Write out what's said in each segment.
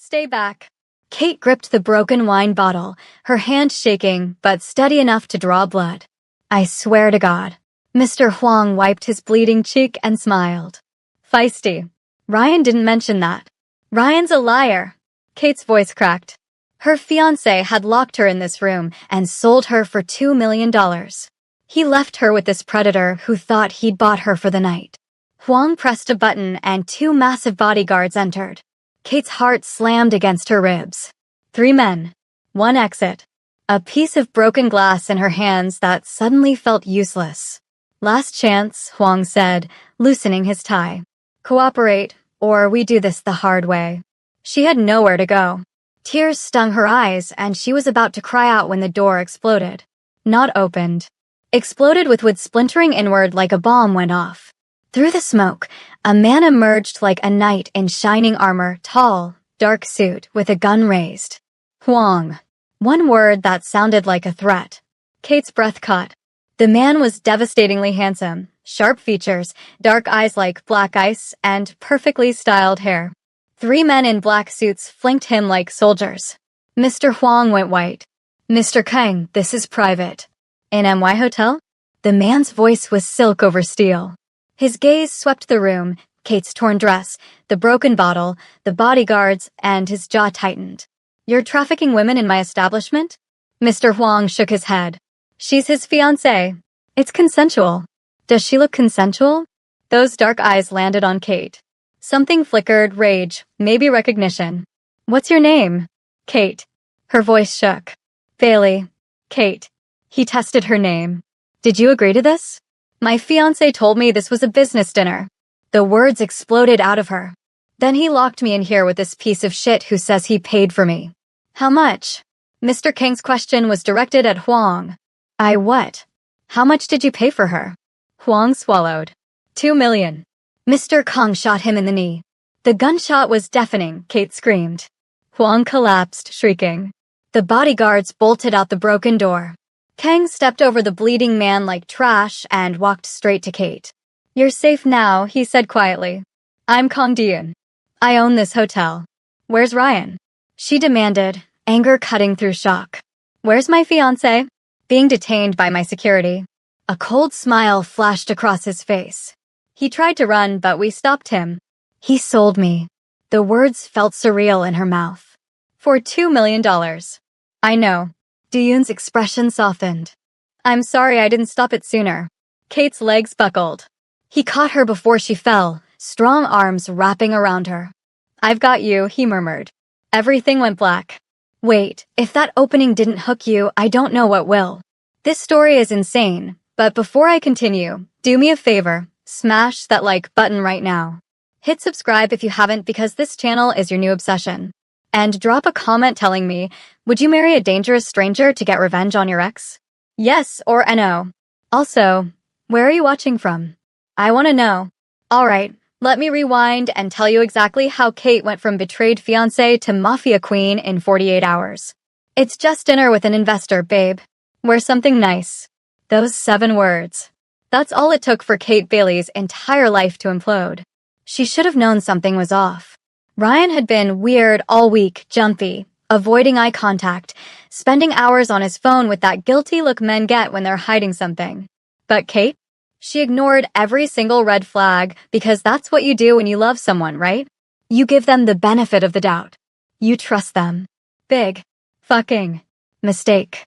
Stay back. Kate gripped the broken wine bottle, her hand shaking but steady enough to draw blood. I swear to God. Mr. Huang wiped his bleeding cheek and smiled. Feisty. Ryan didn't mention that. Ryan's a liar. Kate's voice cracked. Her fiancé had locked her in this room and sold her for $2 million. He left her with this predator who thought he'd bought her for the night. Huang pressed a button and 2 massive bodyguards entered. Kate's heart slammed against her ribs. 3 men. 1 exit. A piece of broken glass in her hands that suddenly felt useless. Last chance, Huang said, loosening his tie. Cooperate, or we do this the hard way. She had nowhere to go. Tears stung her eyes, and she was about to cry out when the door exploded. Not opened. Exploded with wood splintering inward like a bomb went off. Through the smoke, a man emerged like a knight in shining armor, tall, dark suit, with a gun raised. Huang. One word that sounded like a threat. Kate's breath caught. The man was devastatingly handsome, sharp features, dark eyes like black ice, and perfectly styled hair. 3 men in black suits flanked him like soldiers. Mr. Huang went white. Mr. Kang, this is private. In MY Hotel? The man's voice was silk over steel. His gaze swept the room, Kate's torn dress, the broken bottle, the bodyguards, and his jaw tightened. You're trafficking women in my establishment? Mr. Huang shook his head. She's his fiancé. It's consensual. Does she look consensual? Those dark eyes landed on Kate. Something flickered, rage, maybe recognition. What's your name? Kate. Her voice shook. Bailey. Kate. He tested her name. Did you agree to this? My fiancé told me this was a business dinner. The words exploded out of her. Then he locked me in here with this piece of shit who says he paid for me. How much? Mr. Kang's question was directed at Huang. I what? How much did you pay for her? Huang swallowed. 2 million. Mr. Kang shot him in the knee. The gunshot was deafening, Kate screamed. Huang collapsed, shrieking. The bodyguards bolted out the broken door. Kang stepped over the bleeding man like trash and walked straight to Kate. You're safe now, he said quietly. I'm Kang Dian. I own this hotel. Where's Ryan? She demanded, anger cutting through shock. Where's my fiancé? Being detained by my security. A cold smile flashed across his face. He tried to run, but we stopped him. He sold me. The words felt surreal in her mouth. For $2 million. I know. Duyun's expression softened. I'm sorry I didn't stop it sooner. Kate's legs buckled. He caught her before she fell, strong arms wrapping around her. I've got you, he murmured. Everything went black. Wait, if that opening didn't hook you, I don't know what will. This story is insane, but before I continue, do me a favor, smash that like button right now. Hit subscribe if you haven't because this channel is your new obsession. And drop a comment telling me, would you marry a dangerous stranger to get revenge on your ex? Yes or no. Also, where are you watching from? I want to know. Alright, let me rewind and tell you exactly how Kate went from betrayed fiancé to Mafia queen in 48 hours. It's just dinner with an investor, babe. Wear something nice. Those 7 words. That's all it took for Kate Bailey's entire life to implode. She should have known something was off. Ryan had been weird all week, jumpy, avoiding eye contact, spending hours on his phone with that guilty look men get when they're hiding something. But Kate? She ignored every single red flag because that's what you do when you love someone, right? You give them the benefit of the doubt. You trust them. Big fucking mistake.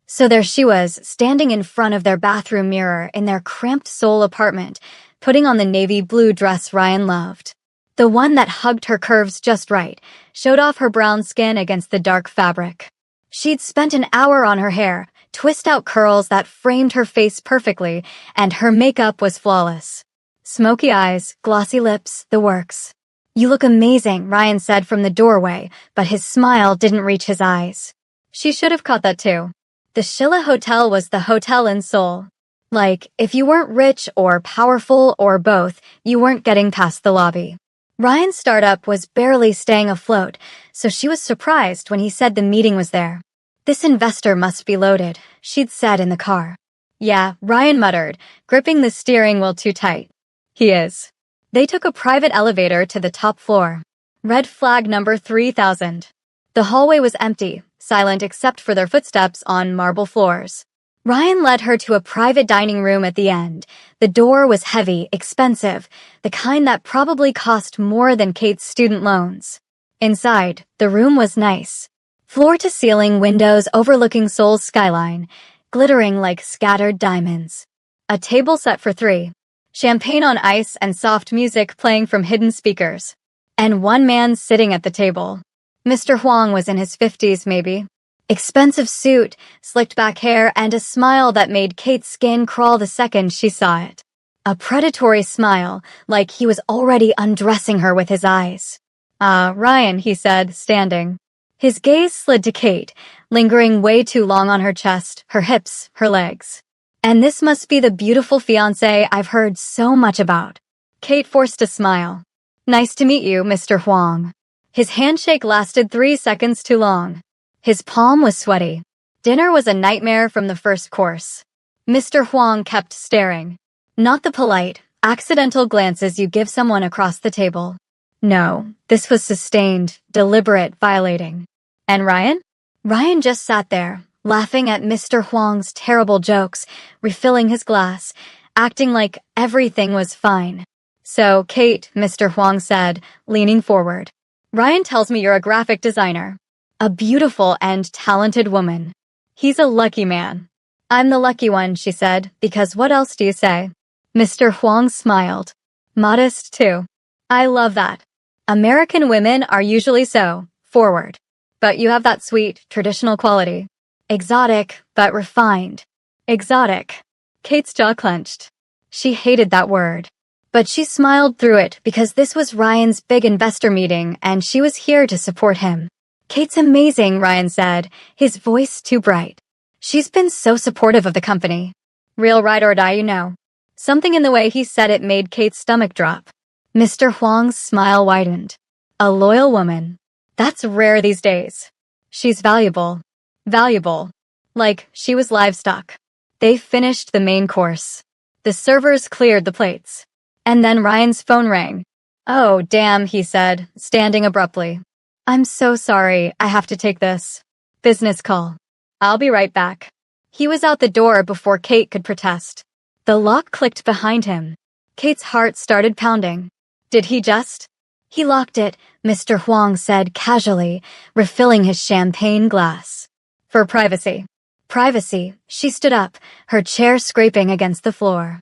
So there she was, standing in front of their bathroom mirror in their cramped Seoul apartment, putting on the navy blue dress Ryan loved. The one that hugged her curves just right, showed off her brown skin against the dark fabric. She'd spent an hour on her hair, twist-out curls that framed her face perfectly, and her makeup was flawless. Smoky eyes, glossy lips, the works. You look amazing, Ryan said from the doorway, but his smile didn't reach his eyes. She should have caught that too. The Shilla Hotel was the hotel in Seoul. Like, if you weren't rich or powerful or both, you weren't getting past the lobby. Ryan's startup was barely staying afloat, so she was surprised when he said the meeting was there. This investor must be loaded, she'd said in the car. Yeah, Ryan muttered, gripping the steering wheel too tight. He is. They took a private elevator to the top floor. Red flag number 3000. The hallway was empty, silent except for their footsteps on marble floors. Ryan led her to a private dining room at the end. The door was heavy, expensive, the kind that probably cost more than Kate's student loans. Inside, the room was nice. Floor-to-ceiling windows overlooking Seoul's skyline, glittering like scattered diamonds. A table set for 3. Champagne on ice and soft music playing from hidden speakers. And one man sitting at the table. Mr. Huang was in his 50s, maybe. Expensive suit, slicked back hair, and a smile that made Kate's skin crawl the second she saw it. A predatory smile, like he was already undressing her with his eyes. Ryan, he said, standing. His gaze slid to Kate, lingering way too long on her chest, her hips, her legs. And this must be the beautiful fiancé I've heard so much about. Kate forced a smile. Nice to meet you, Mr. Huang. His handshake lasted 3 seconds too long. His palm was sweaty. Dinner was a nightmare from the first course. Mr. Huang kept staring. Not the polite, accidental glances you give someone across the table. No, this was sustained, deliberate, violating. And Ryan? Ryan just sat there, laughing at Mr. Huang's terrible jokes, refilling his glass, acting like everything was fine. So, Kate, Mr. Huang said, leaning forward. Ryan tells me you're a graphic designer. A beautiful and talented woman. He's a lucky man. I'm the lucky one, she said, because what else do you say? Mr. Huang smiled. Modest, too. I love that. American women are usually so, forward. But you have that sweet, traditional quality. Exotic, but refined. Exotic. Kate's jaw clenched. She hated that word. But she smiled through it because this was Ryan's big investor meeting and she was here to support him. Kate's amazing, Ryan said, his voice too bright. She's been so supportive of the company. Real ride or die, you know. Something in the way he said it made Kate's stomach drop. Mr. Huang's smile widened. A loyal woman. That's rare these days. She's valuable. Valuable. Like she was livestock. They finished the main course. The servers cleared the plates. And then Ryan's phone rang. Oh, damn, he said, standing abruptly. I'm so sorry, I have to take this business call. I'll be right back. He was out the door before Kate could protest. The lock clicked behind him. Kate's heart started pounding. Did he just? He locked it, Mr. Huang said casually, refilling his champagne glass. For privacy. Privacy, she stood up, her chair scraping against the floor.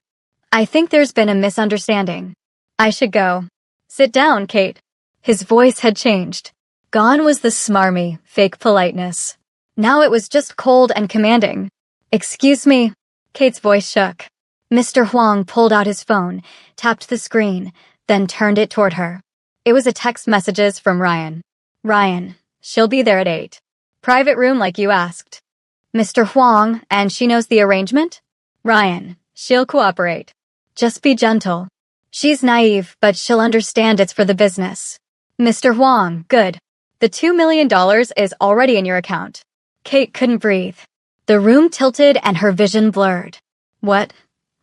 I think there's been a misunderstanding. I should go. Sit down, Kate. His voice had changed. Gone was the smarmy, fake politeness. Now it was just cold and commanding. Excuse me. Kate's voice shook. Mr. Huang pulled out his phone, tapped the screen, then turned it toward her. It was a text messages from Ryan. Ryan, she'll be there at 8. Private room like you asked. Mr. Huang, and she knows the arrangement? Ryan, she'll cooperate. Just be gentle. She's naive, but she'll understand it's for the business. Mr. Huang, good. The $2 million is already in your account. Kate couldn't breathe. The room tilted and her vision blurred. What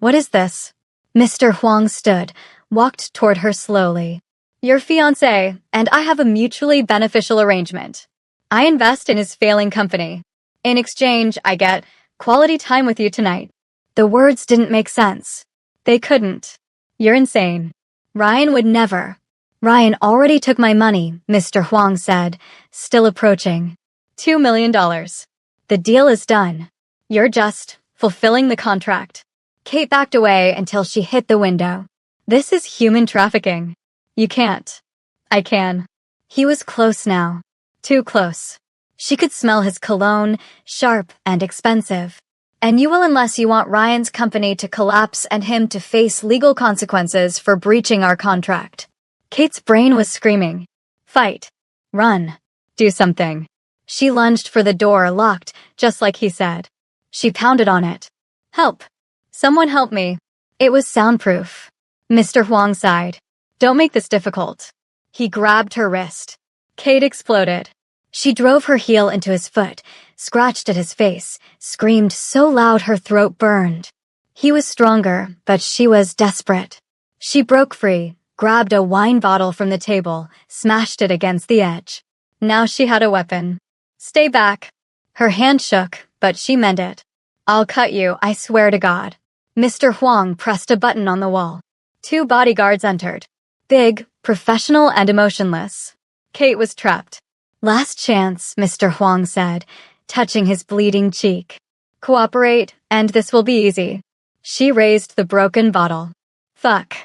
is this? Mr. Huang stood, walked toward her slowly. Your fiancé, and I have a mutually beneficial arrangement. I invest in his failing company. In exchange, I get quality time with you tonight. The words didn't make sense. They couldn't. You're insane. Ryan would never. Ryan already took my money, Mr. Huang said, still approaching. $2 million. The deal is done. You're just fulfilling the contract. Kate backed away until she hit the window. This is human trafficking. You can't. I can. He was close now. Too close. She could smell his cologne, sharp and expensive. And you will unless you want Ryan's company to collapse and him to face legal consequences for breaching our contract. Kate's brain was screaming. Fight. Run. Do something. She lunged for the door, locked, just like he said. She pounded on it. Help. Someone help me. It was soundproof. Mr. Huang sighed. Don't make this difficult. He grabbed her wrist. Kate exploded. She drove her heel into his foot, scratched at his face, screamed so loud her throat burned. He was stronger, but she was desperate. She broke free, grabbed a wine bottle from the table, smashed it against the edge. Now she had a weapon. Stay back. Her hand shook, but she meant it. I'll cut you, I swear to God. Mr. Huang pressed a button on the wall. 2 bodyguards entered. Big, professional, and emotionless. Kate was trapped. Last chance, Mr. Huang said, touching his bleeding cheek. Cooperate, and this will be easy. She raised the broken bottle. Fuck.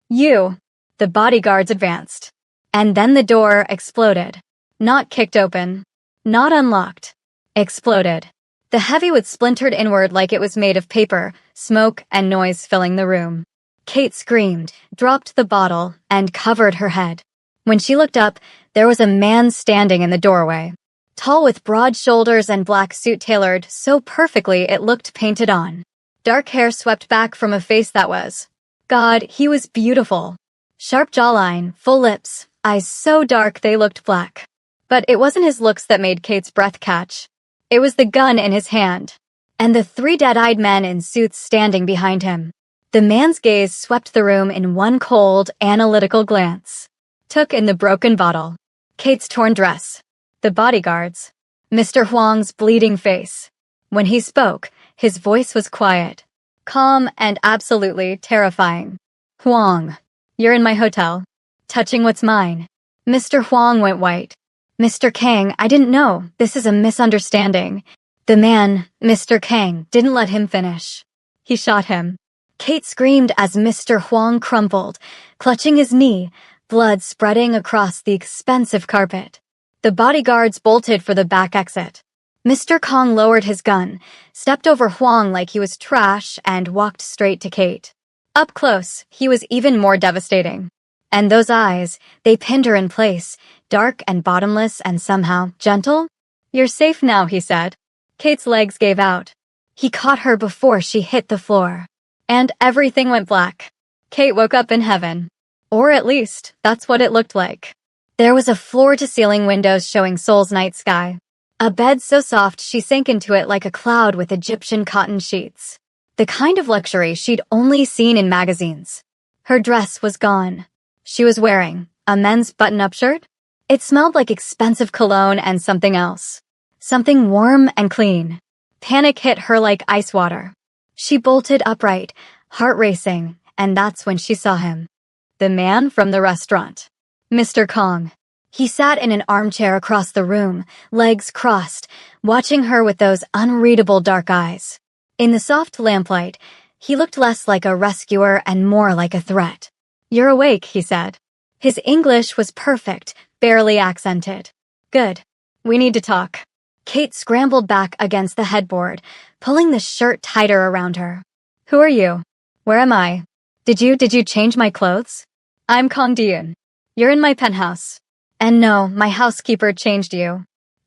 You. The bodyguards advanced. And then the door exploded. Not kicked open. Not unlocked. Exploded. The heavyweight splintered inward like it was made of paper, smoke and noise filling the room. Kate screamed, dropped the bottle, and covered her head. When she looked up, there was a man standing in the doorway. Tall with broad shoulders and black suit tailored so perfectly it looked painted on. Dark hair swept back from a face that was. God, he was beautiful. Sharp jawline, full lips, eyes so dark they looked black. But it wasn't his looks that made Kate's breath catch. It was the gun in his hand. And the 3 dead-eyed men in suits standing behind him. The man's gaze swept the room in one cold, analytical glance. Took in the broken bottle. Kate's torn dress. The bodyguards. Mr. Huang's bleeding face. When he spoke, his voice was quiet. Calm and absolutely terrifying. Huang. You're in my hotel. Touching what's mine. Mr. Huang went white. Mr. Kang, I didn't know. This is a misunderstanding. The man, Mr. Kang, didn't let him finish. He shot him. Kate screamed as Mr. Huang crumpled, clutching his knee, blood spreading across the expensive carpet. The bodyguards bolted for the back exit. Mr. Kang lowered his gun, stepped over Huang like he was trash, and walked straight to Kate. Up close, he was even more devastating. And those eyes, they pinned her in place, dark and bottomless and somehow gentle. You're safe now, he said. Kate's legs gave out. He caught her before she hit the floor. And everything went black. Kate woke up in heaven. Or at least, that's what it looked like. There was a floor-to-ceiling windows showing Seoul's night sky. A bed so soft she sank into it like a cloud with Egyptian cotton sheets. The kind of luxury she'd only seen in magazines. Her dress was gone. She was wearing a men's button-up shirt. It smelled like expensive cologne and something else. Something warm and clean. Panic hit her like ice water. She bolted upright, heart racing, and that's when she saw him. The man from the restaurant. Mr. Kang. He sat in an armchair across the room, legs crossed, watching her with those unreadable dark eyes. In the soft lamplight, he looked less like a rescuer and more like a threat. You're awake, he said. His English was perfect, barely accented. Good. We need to talk. Kate scrambled back against the headboard, pulling the shirt tighter around her. Who are you? Where am I? Did you change my clothes? I'm Kang Deun. You're in my penthouse. And no, my housekeeper changed you.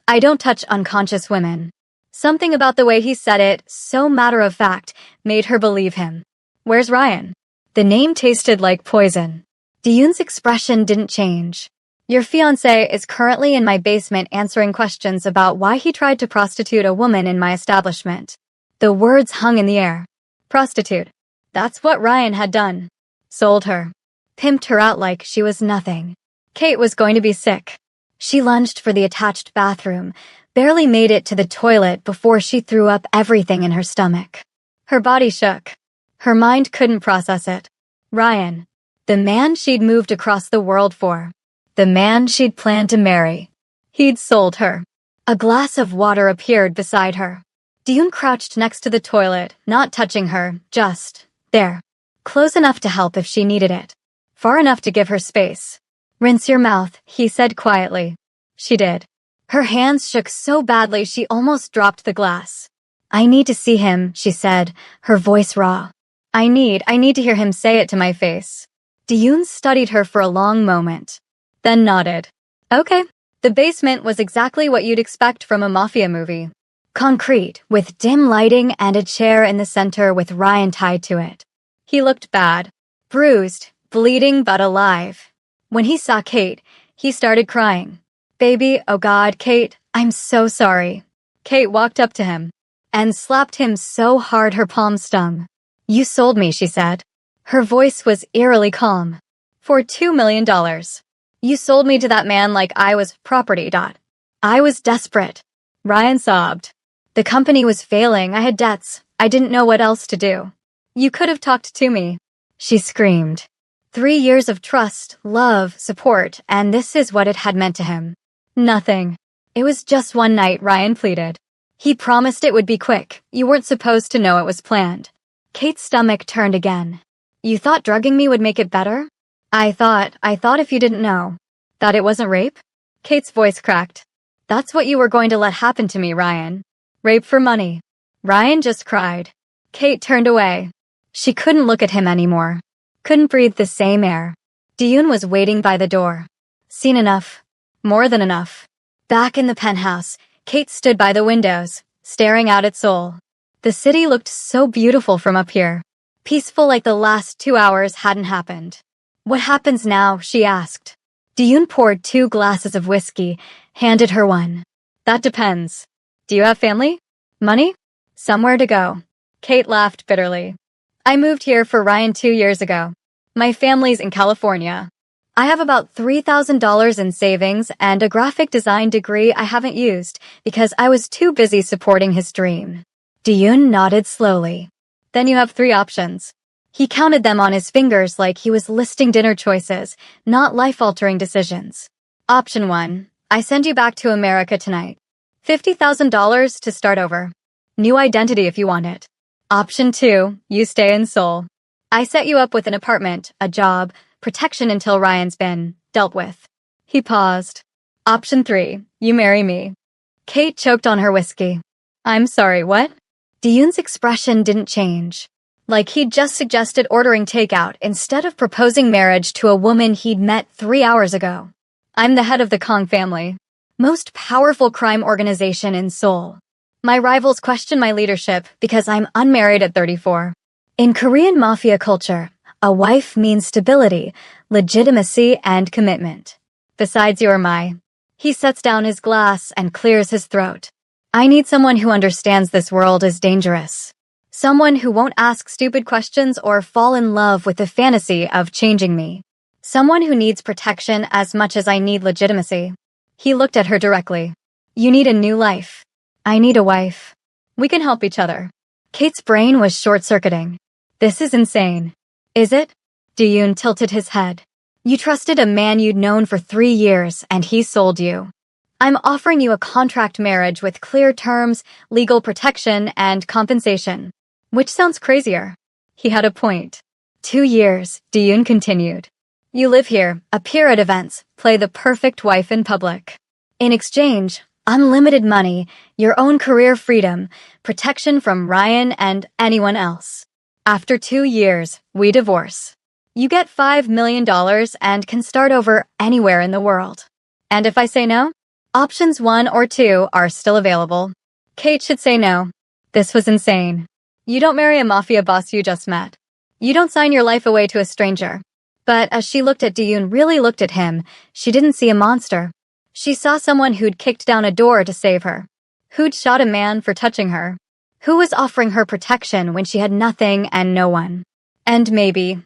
I don't touch unconscious women. Something about the way he said it, so matter-of-fact, made her believe him. Where's Ryan? The name tasted like poison. Deun's expression didn't change. Your fiancé is currently in my basement answering questions about why he tried to prostitute a woman in my establishment. The words hung in the air. Prostitute. That's what Ryan had done. Sold her. Pimped her out like she was nothing. Kate was going to be sick. She lunged for the attached bathroom, barely made it to the toilet before she threw up everything in her stomach. Her body shook. Her mind couldn't process it. Ryan. The man she'd moved across the world for. The man she'd planned to marry. He'd sold her. A glass of water appeared beside her. Deun crouched next to the toilet, not touching her, just there. Close enough to help if she needed it. Far enough to give her space. Rinse your mouth, he said quietly. She did. Her hands shook so badly she almost dropped the glass. I need to see him, she said, her voice raw. I need to hear him say it to my face. Deun studied her for a long moment. Then nodded. Okay. The basement was exactly what you'd expect from a Mafia movie. Concrete, with dim lighting and a chair in the center with Ryan tied to it. He looked bad. Bruised, bleeding but alive. When he saw Kate, he started crying. Baby, oh God, Kate, I'm so sorry. Kate walked up to him and slapped him so hard her palm stung. You sold me, she said. Her voice was eerily calm. For $2 million. You sold me to that man like I was property. I was desperate. Ryan sobbed. The company was failing. I had debts. I didn't know what else to do. You could have talked to me. She screamed. 3 years of trust, love, support, and this is what it had meant to him. Nothing. It was just one night, Ryan pleaded. He promised it would be quick. You weren't supposed to know it was planned. Kate's stomach turned again. You thought drugging me would make it better? I thought if you didn't know. That it wasn't rape? Kate's voice cracked. That's what you were going to let happen to me, Ryan. Rape for money. Ryan just cried. Kate turned away. She couldn't look at him anymore. Couldn't breathe the same air. Diyun was waiting by the door. Seen enough. More than enough. Back in the penthouse, Kate stood by the windows, staring out at Seoul. The city looked so beautiful from up here. Peaceful like the last 2 hours hadn't happened. What happens now? She asked. Diyun poured 2 glasses of whiskey, handed her one. That depends. Do you have family? Money? Somewhere to go. Kate laughed bitterly. I moved here for Ryan 2 years ago. My family's in California. I have about $3,000 in savings and a graphic design degree I haven't used because I was too busy supporting his dream. Diyun nodded slowly. Then you have 3 options. He counted them on his fingers like he was listing dinner choices, not life-altering decisions. Option 1. I send you back to America tonight. $50,000 to start over. New identity if you want it. Option 2. You stay in Seoul. I set you up with an apartment, a job, protection until Ryan's been dealt with. He paused. Option 3. You marry me. Kate choked on her whiskey. I'm sorry, what? Diyun's expression didn't change. Like he'd just suggested ordering takeout instead of proposing marriage to a woman he'd met 3 hours ago. I'm the head of the Kong family. Most powerful crime organization in Seoul. My rivals question my leadership because I'm unmarried at 34. In Korean Mafia culture, a wife means stability, legitimacy, and commitment. Besides, you're my... He sets down his glass and clears his throat. I need someone who understands this world is dangerous. Someone who won't ask stupid questions or fall in love with the fantasy of changing me. Someone who needs protection as much as I need legitimacy. He looked at her directly. You need a new life. I need a wife. We can help each other. Kate's brain was short-circuiting. This is insane. Is it? Diyun tilted his head. You trusted a man you'd known for 3 years and he sold you. I'm offering you a contract marriage with clear terms, legal protection, and compensation. Which sounds crazier? He had a point. 2 years, Diyun continued. You live here, appear at events, play the perfect wife in public. In exchange, unlimited money, your own career freedom, protection from Ryan and anyone else. After 2 years, we divorce. You get $5 million and can start over anywhere in the world. And if I say no? Options 1 or 2 are still available. Kate should say no. This was insane. You don't marry a mafia boss you just met. You don't sign your life away to a stranger. But as she looked at Diyun, really looked at him, she didn't see a monster. She saw someone who'd kicked down a door to save her. Who'd shot a man for touching her. Who was offering her protection when she had nothing and no one. And maybe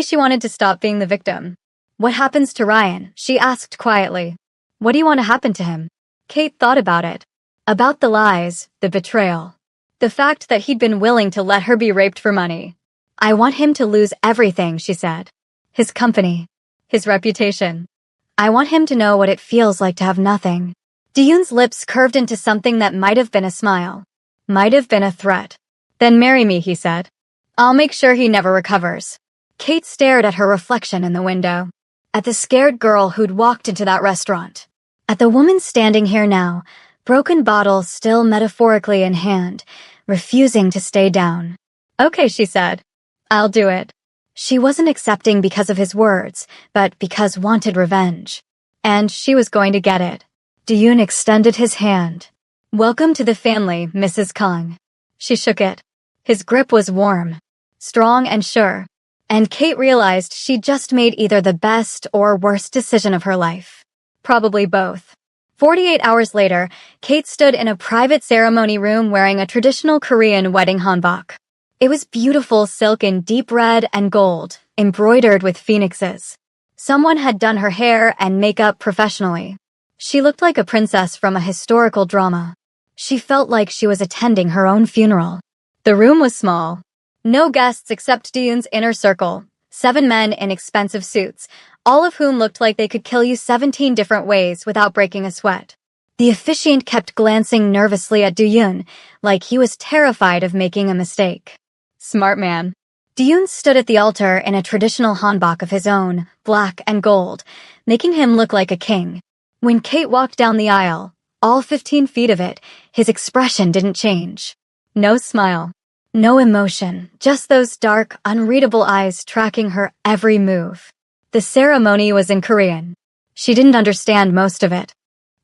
she wanted to stop being the victim. What happens to Ryan? She asked quietly. What do you want to happen to him? Kate thought about it. About the lies, the betrayal. The fact that he'd been willing to let her be raped for money. I want him to lose everything, she said. His company. His reputation. I want him to know what it feels like to have nothing. Diyun's lips curved into something that might have been a smile. Might have been a threat. Then marry me, he said. I'll make sure he never recovers. Kate stared at her reflection in the window. At the scared girl who'd walked into that restaurant. At the woman standing here now, broken bottle still metaphorically in hand, refusing to stay down. Okay, she said. I'll do it. She wasn't accepting because of his words, but because wanted revenge. And she was going to get it. Diyun extended his hand. Welcome to the family, Mrs. Kong. She shook it. His grip was warm, strong and sure. And Kate realized she'd just made either the best or worst decision of her life. Probably both. 48 hours later, Kate stood in a private ceremony room wearing a traditional Korean wedding hanbok. It was beautiful silk in deep red and gold, embroidered with phoenixes. Someone had done her hair and makeup professionally. She looked like a princess from a historical drama. She felt like she was attending her own funeral. The room was small. No guests except Dion's inner circle, 7 men in expensive suits, all of whom looked like they could kill you 17 different ways without breaking a sweat. The officiant kept glancing nervously at Duyun, like he was terrified of making a mistake. Smart man. Duyun stood at the altar in a traditional hanbok of his own, black and gold, making him look like a king. When Kate walked down the aisle, all 15 feet of it, his expression didn't change. No smile. No emotion, just those dark, unreadable eyes tracking her every move. The ceremony was in Korean. She didn't understand most of it.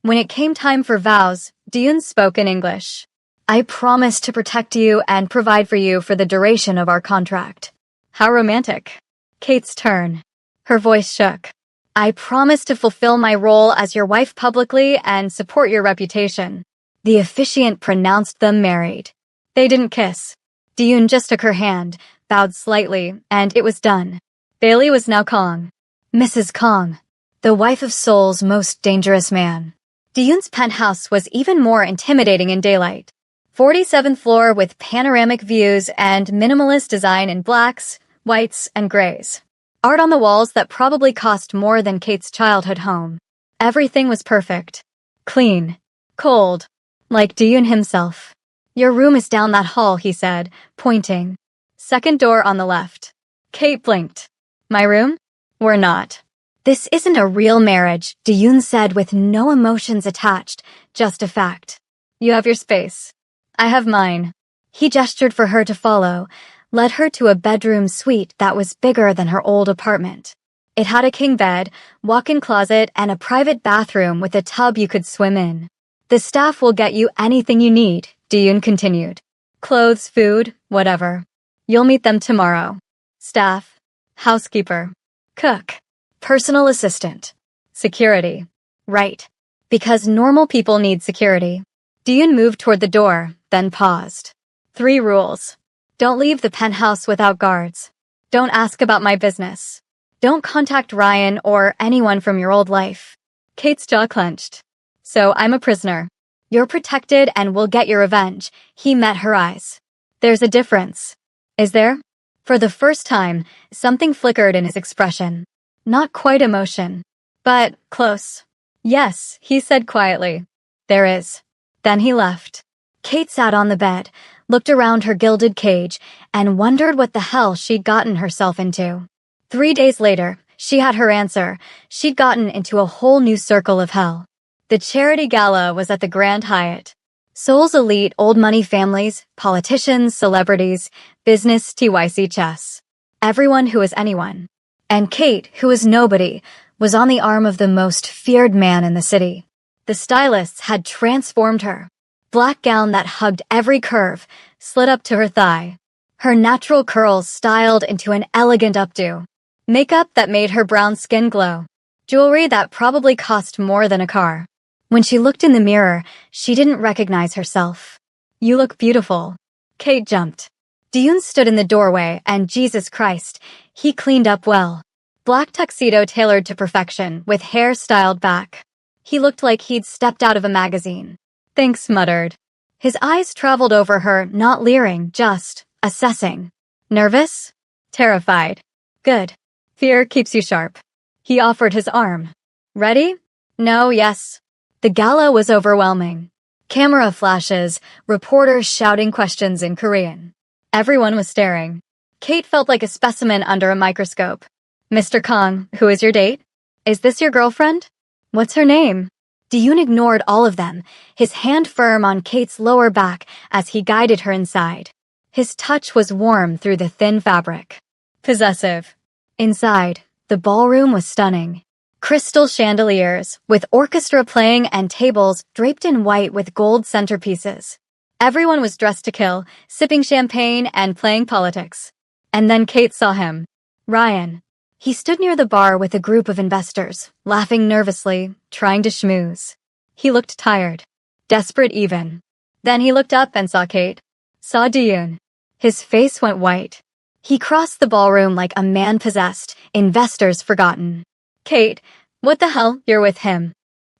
When it came time for vows, Duyun spoke in English. I promise to protect you and provide for you for the duration of our contract. How romantic. Kate's turn. Her voice shook. I promise to fulfill my role as your wife publicly and support your reputation. The officiant pronounced them married. They didn't kiss. Duyun just took her hand, bowed slightly, and it was done. Bailey was now Kong. Mrs. Kong, the wife of Seoul's most dangerous man. Duyun's penthouse was even more intimidating in daylight. 47th floor with panoramic views and minimalist design in blacks, whites, and grays. Art on the walls that probably cost more than Kate's childhood home. Everything was perfect. Clean. Cold. Like Duyun himself. Your room is down that hall, he said, pointing. Second door on the left. Kate blinked. My room? We're not. This isn't a real marriage, Duyun said with no emotions attached, just a fact. You have your space. I have mine. He gestured for her to follow, led her to a bedroom suite that was bigger than her old apartment. It had a king bed, walk-in closet, and a private bathroom with a tub you could swim in. The staff will get you anything you need, Duyun continued. Clothes, food, whatever. You'll meet them tomorrow. Staff, housekeeper, cook, personal assistant, security. Right. Because normal people need security. Duyun moved toward the door, then paused. 3 rules. Don't leave the penthouse without guards. Don't ask about my business. Don't contact Ryan or anyone from your old life. Kate's jaw clenched. So I'm a prisoner. You're protected and will get your revenge. He met her eyes. There's a difference. Is there? For the first time, something flickered in his expression. Not quite emotion, but close. Yes, he said quietly. There is. Then he left. Kate sat on the bed, looked around her gilded cage, and wondered what the hell she'd gotten herself into. 3 days later, she had her answer. She'd gotten into a whole new circle of hell. The charity gala was at the Grand Hyatt. Seoul's elite old money families, politicians, celebrities, business TYC chess. Everyone who was anyone. And Kate, who was nobody, was on the arm of the most feared man in the city. The stylists had transformed her. Black gown that hugged every curve, slid up to her thigh. Her natural curls styled into an elegant updo. Makeup that made her brown skin glow. Jewelry that probably cost more than a car. When she looked in the mirror, she didn't recognize herself. You look beautiful. Kate jumped. Duyun stood in the doorway, and Jesus Christ, he cleaned up well. Black tuxedo tailored to perfection, with hair styled back. He looked like he'd stepped out of a magazine. Thanks, muttered. His eyes traveled over her, not leering, just assessing. Nervous? Terrified. Good. Fear keeps you sharp. He offered his arm. Ready? No, yes. The gala was overwhelming. Camera flashes, reporters shouting questions in Korean. Everyone was staring. Kate felt like a specimen under a microscope. Mr. Kong, who is your date? Is this your girlfriend? What's her name? Duyun ignored all of them, his hand firm on Kate's lower back as he guided her inside. His touch was warm through the thin fabric. Possessive. Inside, the ballroom was stunning. Crystal chandeliers, with orchestra playing and tables draped in white with gold centerpieces. Everyone was dressed to kill, sipping champagne and playing politics. And then Kate saw him. Ryan. He stood near the bar with a group of investors, laughing nervously, trying to schmooze. He looked tired. Desperate even. Then he looked up and saw Kate. Saw Duyun. His face went white. He crossed the ballroom like a man possessed, investors forgotten. Kate, what the hell, you're with him.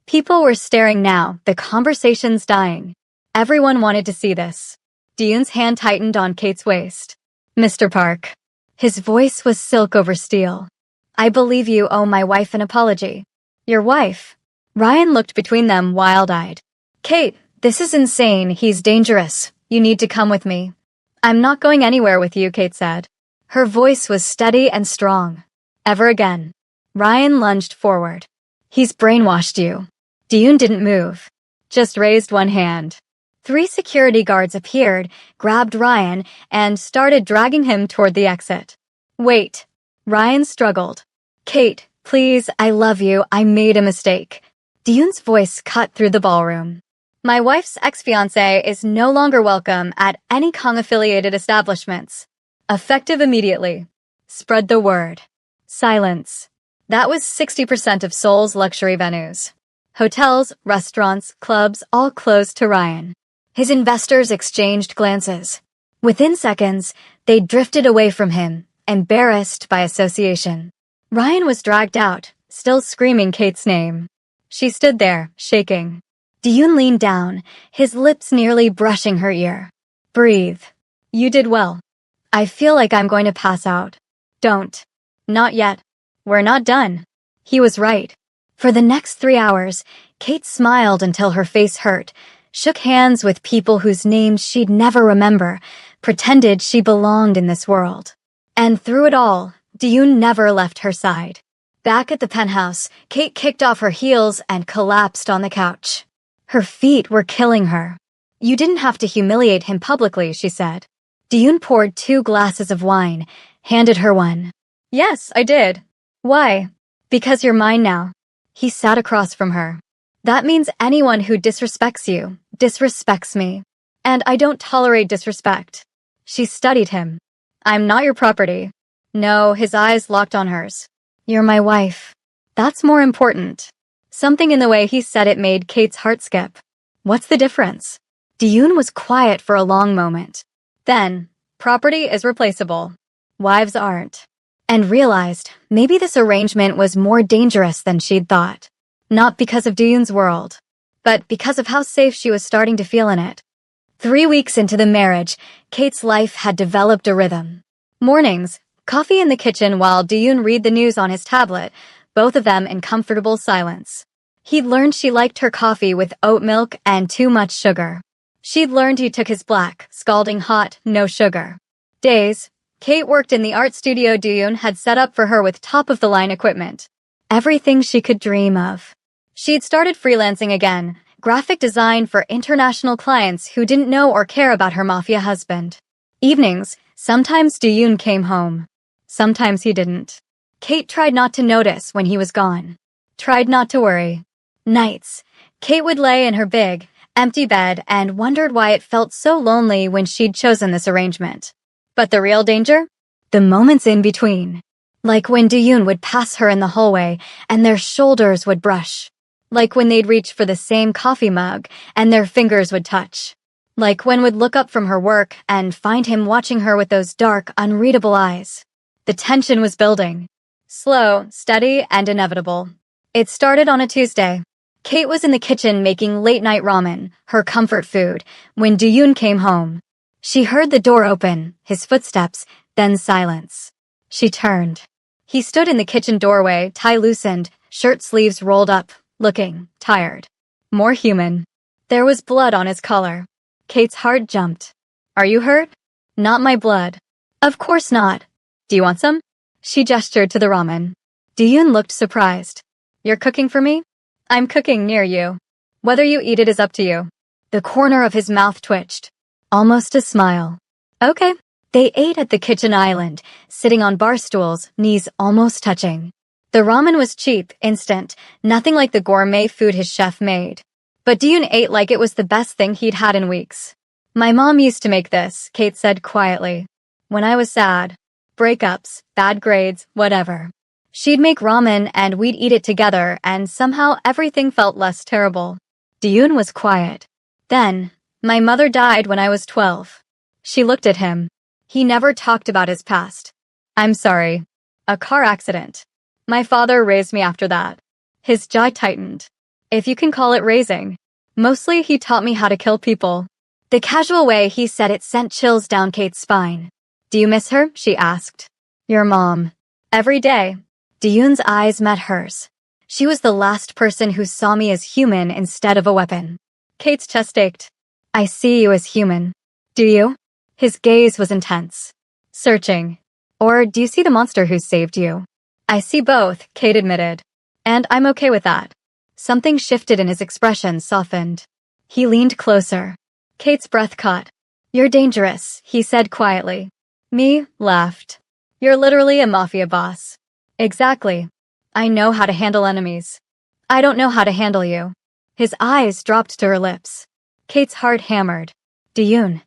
People were staring now, the conversation's dying. Everyone wanted to see this. Dion's hand tightened on Kate's waist. Mr. Park. His voice was silk over steel. I believe you owe my wife an apology. Your wife? Ryan looked between them wild-eyed. Kate, this is insane. He's dangerous. You need to come with me. I'm not going anywhere with you, Kate said. Her voice was steady and strong. Ever again. Ryan lunged forward. He's brainwashed you. Dion didn't move. Just raised one hand. 3 security guards appeared, grabbed Ryan, and started dragging him toward the exit. Wait. Ryan struggled. Kate, please, I love you. I made a mistake. Dion's voice cut through the ballroom. My wife's ex-fiancé is no longer welcome at any Kong-affiliated establishments. Effective immediately. Spread the word. Silence. That was 60% of Seoul's luxury venues. Hotels, restaurants, clubs, all closed to Ryan. His investors exchanged glances. Within seconds, they drifted away from him, embarrassed by association. Ryan was dragged out, still screaming Kate's name. She stood there, shaking. Dion leaned down, his lips nearly brushing her ear. Breathe. You did well. I feel like I'm going to pass out. Don't. Not yet. We're not done. He was right. For the next 3 hours, Kate smiled until her face hurt, shook hands with people whose names she'd never remember, pretended she belonged in this world. And through it all, Dion never left her side. Back at the penthouse, Kate kicked off her heels and collapsed on the couch. Her feet were killing her. You didn't have to humiliate him publicly, she said. Dion poured 2 glasses of wine, handed her one. Yes, I did. Why? Because you're mine now. He sat across from her. That means anyone who disrespects you, disrespects me. And I don't tolerate disrespect. She studied him. I'm not your property. No, his eyes locked on hers. You're my wife. That's more important. Something in the way he said it made Kate's heart skip. What's the difference? Dion was quiet for a long moment. Then, property is replaceable. Wives aren't. And realized maybe this arrangement was more dangerous than she'd thought. Not because of Dion's world, but because of how safe she was starting to feel in it. 3 weeks into the marriage, Kate's life had developed a rhythm. Mornings, coffee in the kitchen while Dion read the news on his tablet, both of them in comfortable silence. He'd learned she liked her coffee with oat milk and too much sugar. She'd learned he took his black, scalding hot, no sugar. Days, Kate worked in the art studio Dion had set up for her with top-of-the-line equipment. Everything she could dream of. She'd started freelancing again, graphic design for international clients who didn't know or care about her Mafia husband. Evenings, sometimes Dion came home. Sometimes he didn't. Kate tried not to notice when he was gone. Tried not to worry. Nights, Kate would lay in her big, empty bed and wondered why it felt so lonely when she'd chosen this arrangement. But the real danger? The moments in between. Like when Dion would pass her in the hallway and their shoulders would brush. Like when they'd reach for the same coffee mug and their fingers would touch. Like when would look up from her work and find him watching her with those dark, unreadable eyes. The tension was building. Slow, steady, and inevitable. It started on a Tuesday. Kate was in the kitchen making late-night ramen, her comfort food, when Dion came home. She heard the door open, his footsteps, then silence. She turned. He stood in the kitchen doorway, tie loosened, shirt sleeves rolled up, looking tired. More human. There was blood on his collar. Kate's heart jumped. Are you hurt? Not my blood. Of course not. Do you want some? She gestured to the ramen. Dion looked surprised. You're cooking for me? I'm cooking near you. Whether you eat it is up to you. The corner of his mouth twitched. Almost a smile. Okay. They ate at the kitchen island, sitting on bar stools, knees almost touching. The ramen was cheap, instant, nothing like the gourmet food his chef made. But Dion ate like it was the best thing he'd had in weeks. My mom used to make this, Kate said quietly. When I was sad. Breakups, bad grades, whatever. She'd make ramen and we'd eat it together and somehow everything felt less terrible. Dion was quiet. Then, my mother died when I was 12. She looked at him. He never talked about his past. I'm sorry. A car accident. My father raised me after that. His jaw tightened. If you can call it raising. Mostly he taught me how to kill people. The casual way he said it sent chills down Kate's spine. Do you miss her? She asked. Your mom. Every day. Diyun's eyes met hers. She was the last person who saw me as human instead of a weapon. Kate's chest ached. I see you as human. Do you? His gaze was intense. Searching. Or do you see the monster who saved you? I see both, Kate admitted. And I'm okay with that. Something shifted and his expression softened. He leaned closer. Kate's breath caught. You're dangerous, he said quietly. Me laughed. You're literally a mafia boss. Exactly. I know how to handle enemies. I don't know how to handle you. His eyes dropped to her lips. Kate's heart hammered. Diyun.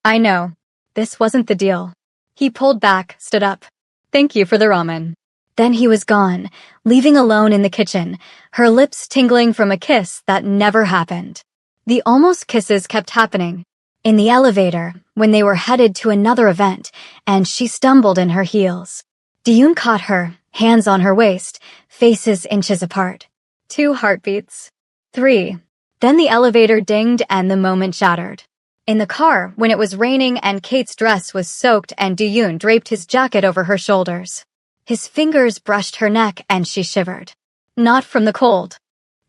I know. This wasn't the deal. He pulled back, stood up. Thank you for the ramen. Then he was gone, leaving alone in the kitchen, her lips tingling from a kiss that never happened. The almost kisses kept happening. In the elevator, when they were headed to another event, and she stumbled in her heels. Diyun caught her, hands on her waist, faces inches apart. 2 heartbeats. 3. Then the elevator dinged and the moment shattered. In the car, when it was raining and Kate's dress was soaked and Diyun draped his jacket over her shoulders. His fingers brushed her neck and she shivered. Not from the cold.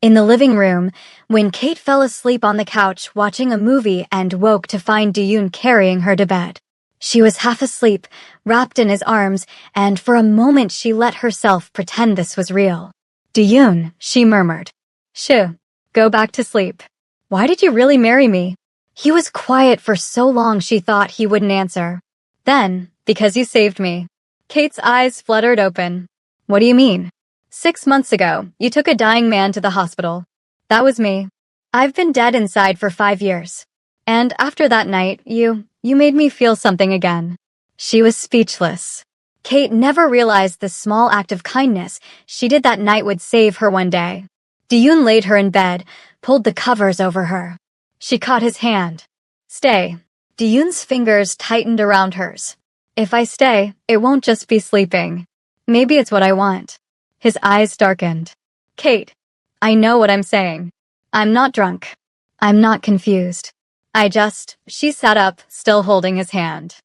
In the living room, when Kate fell asleep on the couch watching a movie and woke to find Diyun carrying her to bed. She was half asleep, wrapped in his arms, and for a moment she let herself pretend this was real. Diyun, she murmured. Shh, go back to sleep. Why did you really marry me? He was quiet for so long she thought he wouldn't answer. Then, because you saved me. Kate's eyes fluttered open. What do you mean? 6 months ago, you took a dying man to the hospital. That was me. I've been dead inside for 5 years. And after that night, you made me feel something again. She was speechless. Kate never realized the small act of kindness she did that night would save her one day. Diyun laid her in bed, pulled the covers over her. She caught his hand. Stay. Diyun's fingers tightened around hers. If I stay, it won't just be sleeping. Maybe it's what I want. His eyes darkened. Kate, I know what I'm saying. I'm not drunk. I'm not confused. She sat up, still holding his hand.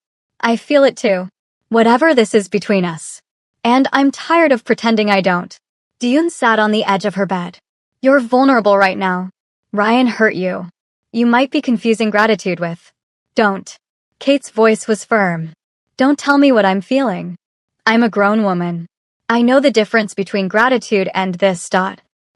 I feel it too. Whatever this is between us. And I'm tired of pretending I don't. Diyun sat on the edge of her bed. You're vulnerable right now. Ryan hurt you. You might be confusing gratitude with. Don't. Kate's voice was firm. Don't tell me what I'm feeling. I'm a grown woman. I know the difference between gratitude and this.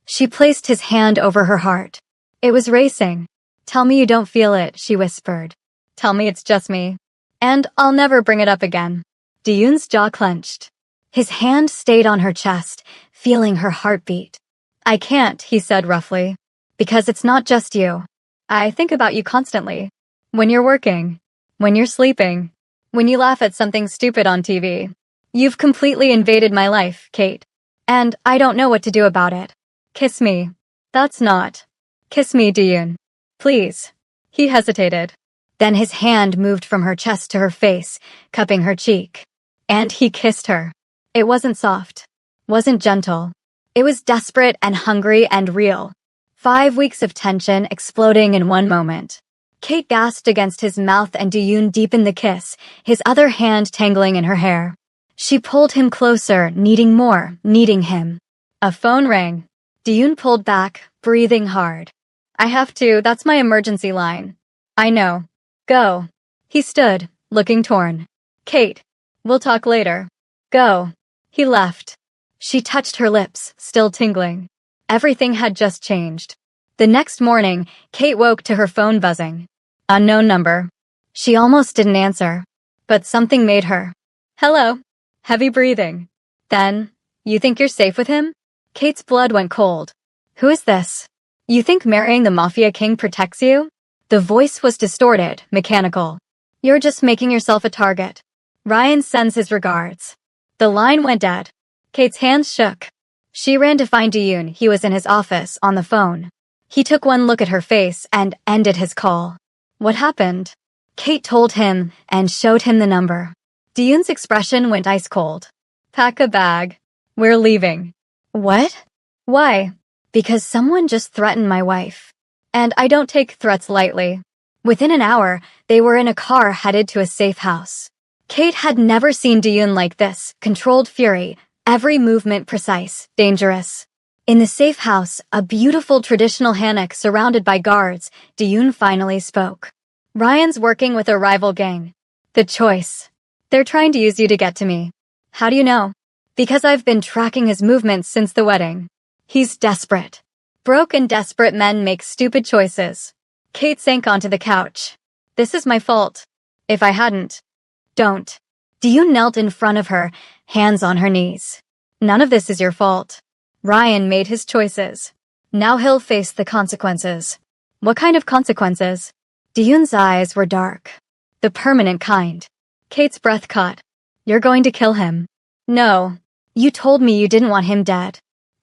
She placed his hand over her heart. It was racing. Tell me you don't feel it, she whispered. Tell me it's just me. And I'll never bring it up again. Diyun's jaw clenched. His hand stayed on her chest, feeling her heartbeat. I can't, he said roughly. Because it's not just you. I think about you constantly. When you're working. When you're sleeping. When you laugh at something stupid on TV. You've completely invaded my life, Kate. And I don't know what to do about it. Kiss me. That's not. Kiss me, Diyun. Please. He hesitated. Then his hand moved from her chest to her face, cupping her cheek. And he kissed her. It wasn't soft. Wasn't gentle. It was desperate and hungry and real. 5 weeks of tension exploding in one moment. Kate gasped against his mouth and Diyun deepened the kiss, his other hand tangling in her hair. She pulled him closer, needing more, needing him. A phone rang. Diyun pulled back, breathing hard. I have to, that's my emergency line. I know. Go. He stood, looking torn. Kate, we'll talk later. Go. He left. She touched her lips, still tingling. Everything had just changed. The next morning, Kate woke to her phone buzzing. Unknown number. She almost didn't answer. But something made her. Hello. Heavy breathing. Then, you think you're safe with him? Kate's blood went cold. Who is this? You think marrying the Mafia king protects you? The voice was distorted, mechanical. You're just making yourself a target. Ryan sends his regards. The line went dead. Kate's hands shook. She ran to find Diyun. He was in his office, on the phone. He took one look at her face and ended his call. What happened? Kate told him and showed him the number. Diyun's expression went ice cold. Pack a bag. We're leaving. What? Why? Because someone just threatened my wife. And I don't take threats lightly. Within an hour, they were in a car headed to a safe house. Kate had never seen Diyun like this, controlled fury, every movement precise, dangerous. In the safe house, a beautiful traditional hammock surrounded by guards, Diyun finally spoke. Ryan's working with a rival gang. The choice. They're trying to use you to get to me. How do you know? Because I've been tracking his movements since the wedding. He's desperate. Broke and desperate men make stupid choices. Kate sank onto the couch. This is my fault. If I hadn't. Don't. Diyun knelt in front of her, hands on her knees. None of this is your fault. Ryan made his choices. Now he'll face the consequences. What kind of consequences? Diyun's eyes were dark. The permanent kind. Kate's breath caught. You're going to kill him. No. You told me you didn't want him dead.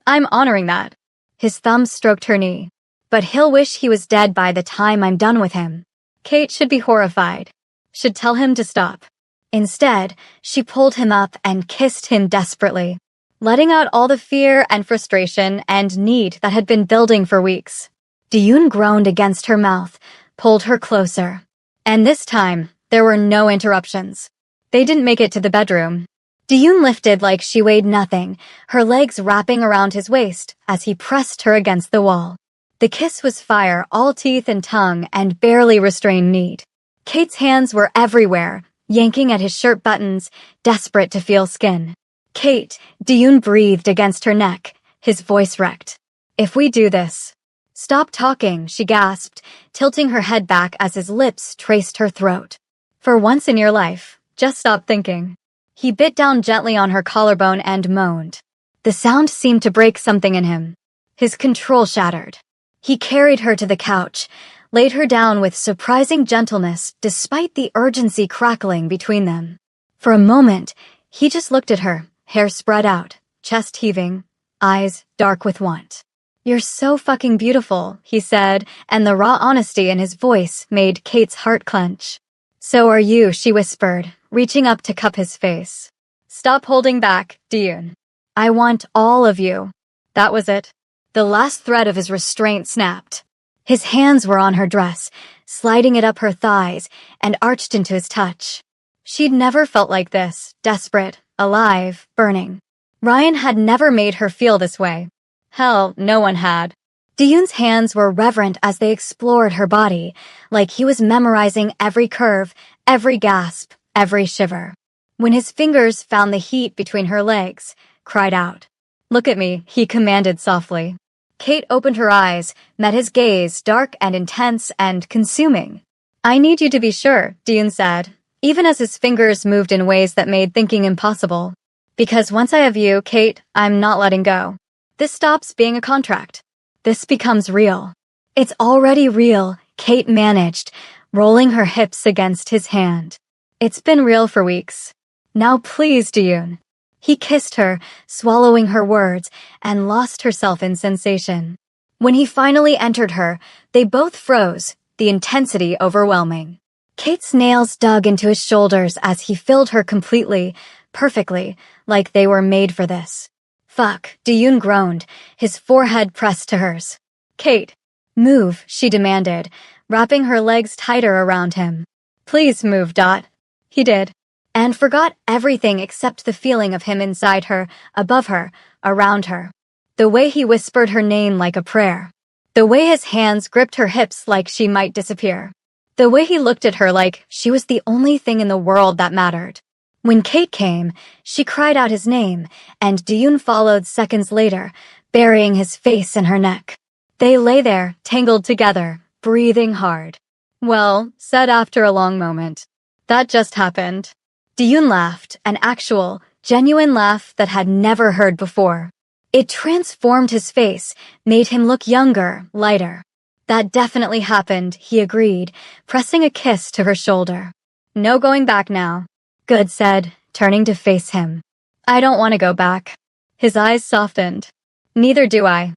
I'm honoring that. His thumb stroked her knee. But he'll wish he was dead by the time I'm done with him. Kate should be horrified. Should tell him to stop. Instead, she pulled him up and kissed him desperately, letting out all the fear and frustration and need that had been building for weeks. Diyun groaned against her mouth, pulled her closer. And this time, there were no interruptions. They didn't make it to the bedroom. Diyun lifted like she weighed nothing, her legs wrapping around his waist as he pressed her against the wall. The kiss was fire, all teeth and tongue, and barely restrained need. Kate's hands were everywhere, yanking at his shirt buttons, desperate to feel skin. Kate, Diyun breathed against her neck, his voice wrecked. If we do this. Stop talking, she gasped, tilting her head back as his lips traced her throat. For once in your life, just stop thinking. He bit down gently on her collarbone and moaned. The sound seemed to break something in him. His control shattered. He carried her to the couch, laid her down with surprising gentleness despite the urgency crackling between them. For a moment, he just looked at her, hair spread out, chest heaving, eyes dark with want. You're so fucking beautiful, he said, and the raw honesty in his voice made Kate's heart clench. So are you, she whispered, reaching up to cup his face. Stop holding back, Diyun. I want all of you. That was it. The last thread of his restraint snapped. His hands were on her dress, sliding it up her thighs, and arched into his touch. She'd never felt like this, desperate, alive, burning. Ryan had never made her feel this way. Hell, no one had. Diyun's hands were reverent as they explored her body, like he was memorizing every curve, every gasp, every shiver. When his fingers found the heat between her legs, cried out. Look at me, he commanded softly. Kate opened her eyes, met his gaze, dark and intense and consuming. I need you to be sure, Diyun said, even as his fingers moved in ways that made thinking impossible. Because once I have you, Kate, I'm not letting go. This stops being a contract. This becomes real. It's already real, Kate managed, rolling her hips against his hand. It's been real for weeks. Now please, Diyun. He kissed her, swallowing her words, and lost herself in sensation. When he finally entered her, they both froze, the intensity overwhelming. Kate's nails dug into his shoulders as he filled her completely, perfectly, like they were made for this. Fuck, Diyun groaned, his forehead pressed to hers. Kate, move, she demanded, wrapping her legs tighter around him. Please move, Dot. He did. And forgot everything except the feeling of him inside her, above her, around her. The way he whispered her name like a prayer. The way his hands gripped her hips like she might disappear. The way he looked at her like she was the only thing in the world that mattered. When Kate came, she cried out his name, and Diyun followed seconds later, burying his face in her neck. They lay there, tangled together, breathing hard. Well, said after a long moment. That just happened. Diyun laughed, an actual, genuine laugh that had never heard before. It transformed his face, made him look younger, lighter. That definitely happened, he agreed, pressing a kiss to her shoulder. No going back now. Good said, turning to face him. I don't want to go back. His eyes softened. Neither do I.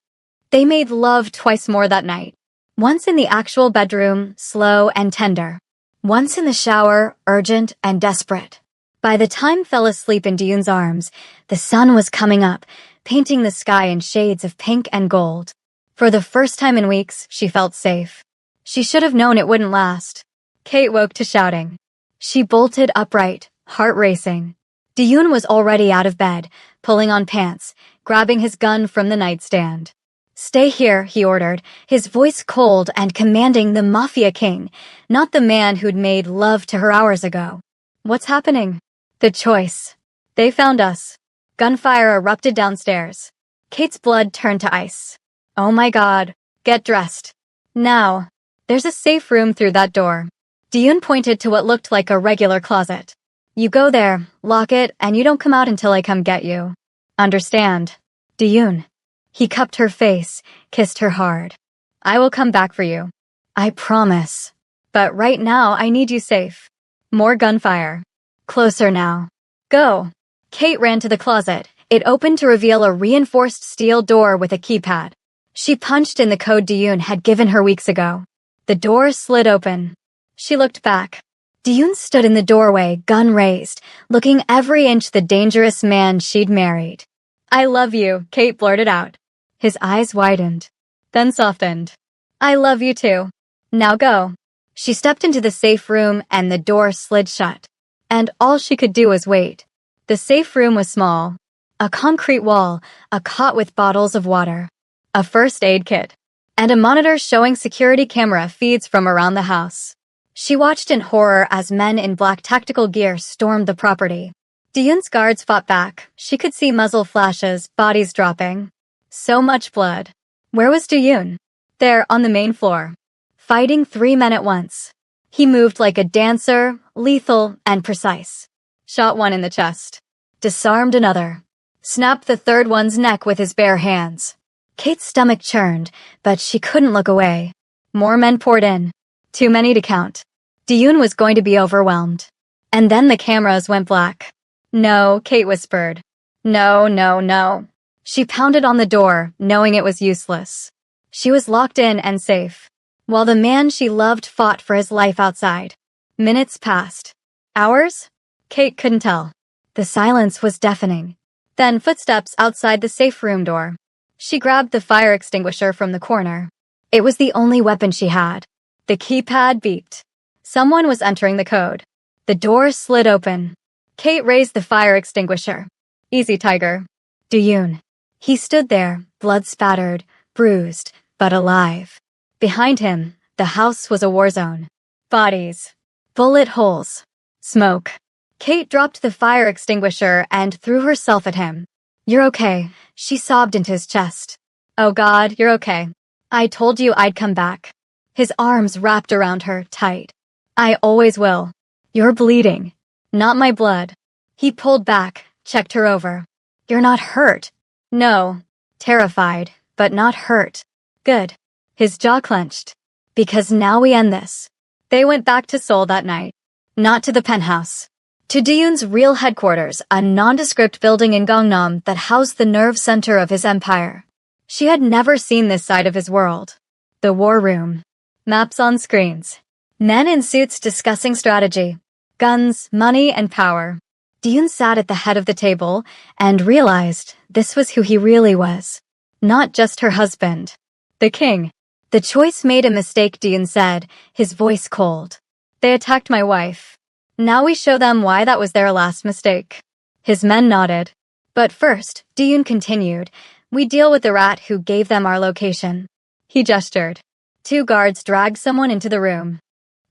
They made love twice more that night. Once in the actual bedroom, slow and tender. Once in the shower, urgent and desperate. By the time fell asleep in Diyun's arms, the sun was coming up, painting the sky in shades of pink and gold. For the first time in weeks, she felt safe. She should have known it wouldn't last. Kate woke to shouting. She bolted upright, heart racing. Diyun was already out of bed, pulling on pants, grabbing his gun from the nightstand. Stay here, he ordered, his voice cold and commanding, the Mafia king, not the man who'd made love to her hours ago. What's happening? The choice. They found us. Gunfire erupted downstairs. Kate's blood turned to ice. Oh my God. Get dressed. Now. There's a safe room through that door. Diyun pointed to what looked like a regular closet. You go there, lock it, and you don't come out until I come get you. Understand? Diyun. He cupped her face, kissed her hard. I will come back for you. I promise. But right now, I need you safe. More gunfire. Closer now. Go. Kate ran to the closet. It opened to reveal a reinforced steel door with a keypad. She punched in the code Diyun had given her weeks ago. The door slid open. She looked back. Diyun stood in the doorway, gun raised, looking every inch the dangerous man she'd married. I love you, Kate blurted out. His eyes widened, then softened. I love you too. Now go. She stepped into the safe room and the door slid shut. And all she could do was wait. The safe room was small. A concrete wall, a cot with bottles of water, a first aid kit, and a monitor showing security camera feeds from around the house. She watched in horror as men in black tactical gear stormed the property. Diyun's guards fought back. She could see muzzle flashes, bodies dropping. So much blood. Where was Diyun? There, on the main floor. Fighting 3 men at once. He moved like a dancer, lethal and precise. Shot one in the chest. Disarmed another. Snapped the third one's neck with his bare hands. Kate's stomach churned, but she couldn't look away. More men poured in. Too many to count. Diyun was going to be overwhelmed. And then the cameras went black. No, Kate whispered. No, no, no. She pounded on the door, knowing it was useless. She was locked in and safe, while the man she loved fought for his life outside. Minutes passed. Hours? Kate couldn't tell. The silence was deafening. Then footsteps outside the safe room door. She grabbed the fire extinguisher from the corner. It was the only weapon she had. The keypad beeped. Someone was entering the code. The door slid open. Kate raised the fire extinguisher. Easy, Tiger. Diyun. He stood there, blood spattered, bruised, but alive. Behind him, the house was a war zone. Bodies. Bullet holes. Smoke. Kate dropped the fire extinguisher and threw herself at him. You're okay, she sobbed into his chest. Oh God, you're okay. I told you I'd come back. His arms wrapped around her, tight. I always will. You're bleeding. Not my blood. He pulled back, checked her over. You're not hurt. No. Terrified, but not hurt. Good. His jaw clenched. Because now we end this. They went back to Seoul that night. Not to the penthouse. To Diyun's real headquarters, a nondescript building in Gangnam that housed the nerve center of his empire. She had never seen this side of his world. The war room. Maps on screens. Men in suits discussing strategy. Guns, money, and power. Diyun sat at the head of the table and realized this was who he really was. Not just her husband. The king. The choice made a mistake, Diyun said, his voice cold. They attacked my wife. Now we show them why that was their last mistake. His men nodded. But first, Diyun continued, we deal with the rat who gave them our location. He gestured. 2 guards dragged someone into the room.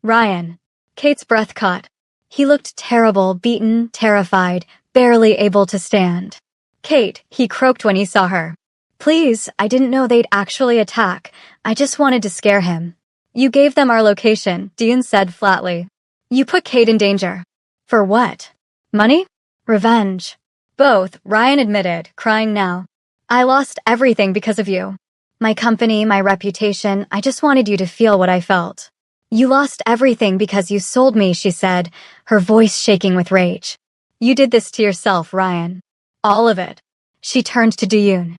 Ryan. Kate's breath caught. He looked terrible, beaten, terrified, barely able to stand. Kate, he croaked when he saw her. Please, I didn't know they'd actually attack. I just wanted to scare him. You gave them our location, Diyun said flatly. You put Kate in danger. For what? Money? Revenge. Both, Ryan admitted, crying now. I lost everything because of you. My company, my reputation, I just wanted you to feel what I felt. You lost everything because you sold me, she said, her voice shaking with rage. You did this to yourself, Ryan. All of it. She turned to Diyun.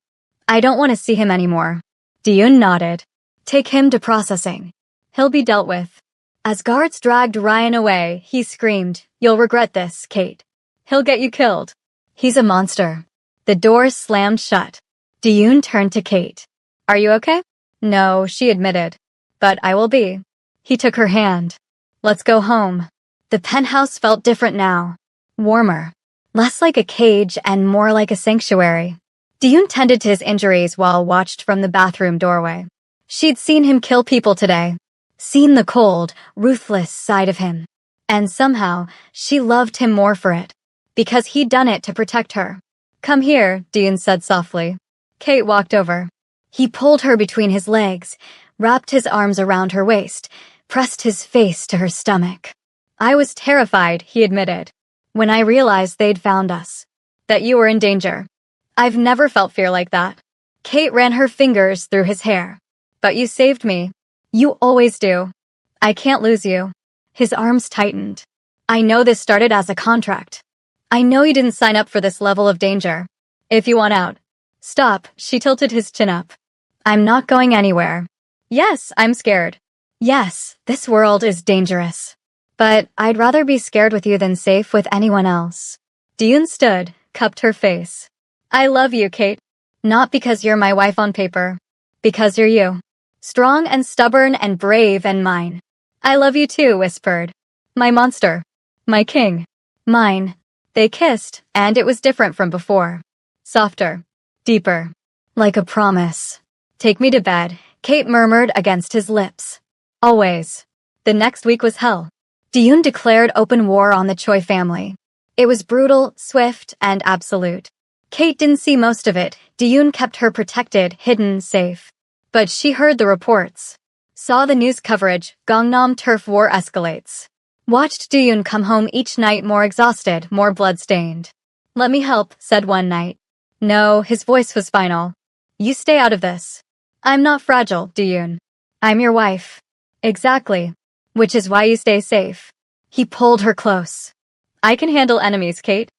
I don't want to see him anymore. Diyun nodded. Take him to processing. He'll be dealt with. As guards dragged Ryan away, he screamed, You'll regret this, Kate. He'll get you killed. He's a monster. The door slammed shut. Diyun turned to Kate. Are you okay? No, she admitted. But I will be. He took her hand. Let's go home. The penthouse felt different now. Warmer. Less like a cage and more like a sanctuary. Diyun tended to his injuries while watched from the bathroom doorway. She'd seen him kill people today. Seen the cold, ruthless side of him. And somehow, she loved him more for it. Because he'd done it to protect her. Come here, Diyun said softly. Kate walked over. He pulled her between his legs, wrapped his arms around her waist, pressed his face to her stomach. I was terrified, he admitted, when I realized they'd found us. That you were in danger. I've never felt fear like that. Kate ran her fingers through his hair. But you saved me. You always do. I can't lose you. His arms tightened. I know this started as a contract. I know you didn't sign up for this level of danger. If you want out. Stop, she tilted his chin up. I'm not going anywhere. Yes, I'm scared. Yes, this world is dangerous. But I'd rather be scared with you than safe with anyone else. Diyun stood, cupped her face. I love you, Kate. Not because you're my wife on paper. Because you're you. Strong and stubborn and brave and mine. I love you too, whispered. My monster. My king. Mine. They kissed, and it was different from before. Softer. Deeper. Like a promise. Take me to bed, Kate murmured against his lips. Always. The next week was hell. Diyun declared open war on the Choi family. It was brutal, swift, and absolute. Kate didn't see most of it. Diyun kept her protected, hidden, safe. But she heard the reports. Saw the news coverage, Gangnam turf war escalates. Watched Diyun come home each night more exhausted, more blood-stained. Let me help, said one night. No, his voice was final. You stay out of this. I'm not fragile, Diyun. I'm your wife. Exactly. Which is why you stay safe. He pulled her close. I can handle enemies, Kate.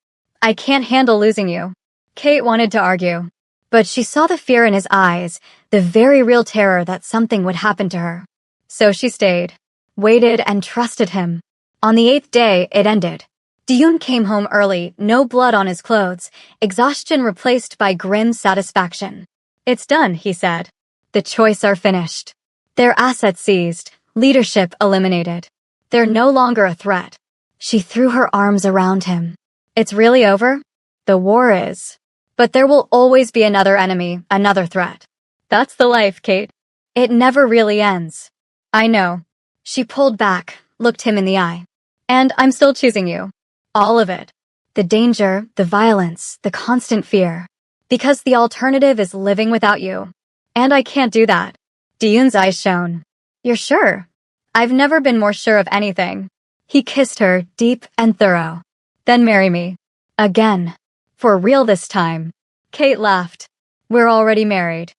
I can't handle losing you. Kate wanted to argue. But she saw the fear in his eyes, the very real terror that something would happen to her. So she stayed. Waited and trusted him. On the 8th day, it ended. Diyun came home early, no blood on his clothes, exhaustion replaced by grim satisfaction. It's done, he said. The Choice are finished. Their assets seized, leadership eliminated. They're no longer a threat. She threw her arms around him. It's really over? The war is. But there will always be another enemy, another threat. That's the life, Kate. It never really ends. I know. She pulled back, looked him in the eye. And I'm still choosing you. All of it. The danger, the violence, the constant fear. Because the alternative is living without you. And I can't do that. Diyun's eyes shone. You're sure? I've never been more sure of anything. He kissed her, deep and thorough. Then marry me. Again. For real this time. Kate laughed. We're already married.